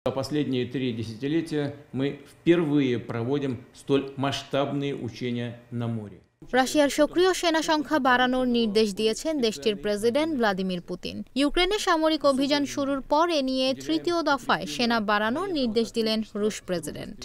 За последние 3 десятилетия мы впервые проводим столь масштабные учения на море. রাশিয়ার সক্রিয় সেনা সংখ্যা বাড়ানোর নির্দেশ দিয়েছেন দেশটির প্রেসিডেন্ট ভ্লাদিমির পুতিন। ইউক্রেনে সামরিক অভিযান শুরুর পর এ নিয়ে তৃতীয় দফায় সেনা বাড়ানোর নির্দেশ দিলেন রুশ প্রেসিডেন্ট।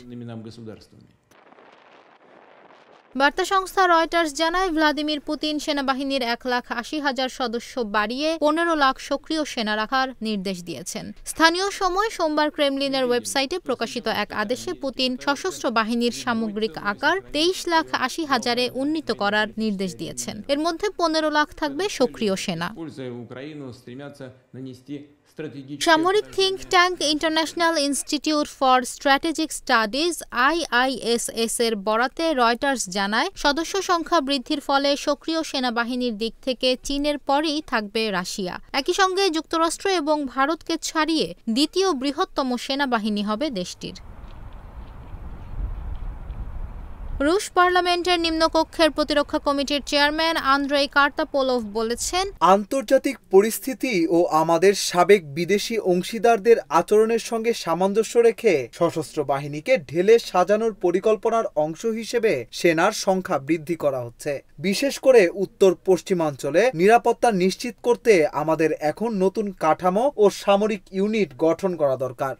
বার্তা সংস্থা রয়টার্স জানায়, ভ্লাদিমির পুতিন সেনাবাহিনীর 1,80,000 সদস্য বাড়িয়ে 15 লাখ সক্রিয় সেনা রাখার নির্দেশ দিয়েছেন। স্থানীয় সময় সোমবার ক্রেমলিনের ওয়েবসাইটে প্রকাশিত এক আদেশে পুতিন সশস্ত্র বাহিনীর সামগ্রিক আকার 23,80,000-এ উন্নীত করার নির্দেশ দিয়েছেন। এর মধ্যে 15 লাখ থাকবে সক্রিয় সেনা। সামরিক think tank international institute for strategic studies IISS এর বরাতে রয়টার্স জানায়, সদস্য সংখ্যা বৃদ্ধির ফলে সক্রিয় সেনাবাহিনীর দিক থেকে চীনের পরেই থাকবে রাশিয়া। একই সঙ্গে যুক্তরাষ্ট্র এবং ভারতকে ছাড়িয়ে দ্বিতীয় বৃহত্তম সেনাবাহিনী হবে দেশটির। রুশ পার্লামেন্টের নিম্নকক্ষের প্রতিরক্ষা কমিটির চেয়ারম্যান আন্দ্রেই কার্তাপোলভ বলেছেন, আন্তর্জাতিক পরিস্থিতি ও আমাদের সাবেক বিদেশি অংশীদারদের আচরণের সঙ্গে সামঞ্জস্য রেখে সশস্ত্র বাহিনীকে ঢেলে সাজানোর পরিকল্পনার অংশ হিসেবে সেনার সংখ্যা বৃদ্ধি করা হচ্ছে। বিশেষ করে উত্তর পশ্চিমাঞ্চলে নিরাপত্তা নিশ্চিত করতে আমাদের এখন নতুন কাঠামো ও সামরিক ইউনিট গঠন করা দরকার।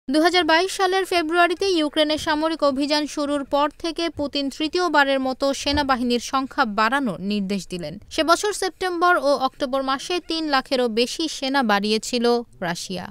2022 সালের ফেব্রুয়ারিতে ইউক্রেনের সামরিক অভিযান শুরুর পর থেকে পুতিন তৃতীয়বারের মতো সেনাবাহিনীর সংখ্যা বাড়ানোর নির্দেশ দিলেন। সে বছর সেপ্টেম্বর ও অক্টোবর মাসে 3 লাখেরও বেশি সেনা বাড়িয়েছিল রাশিয়া।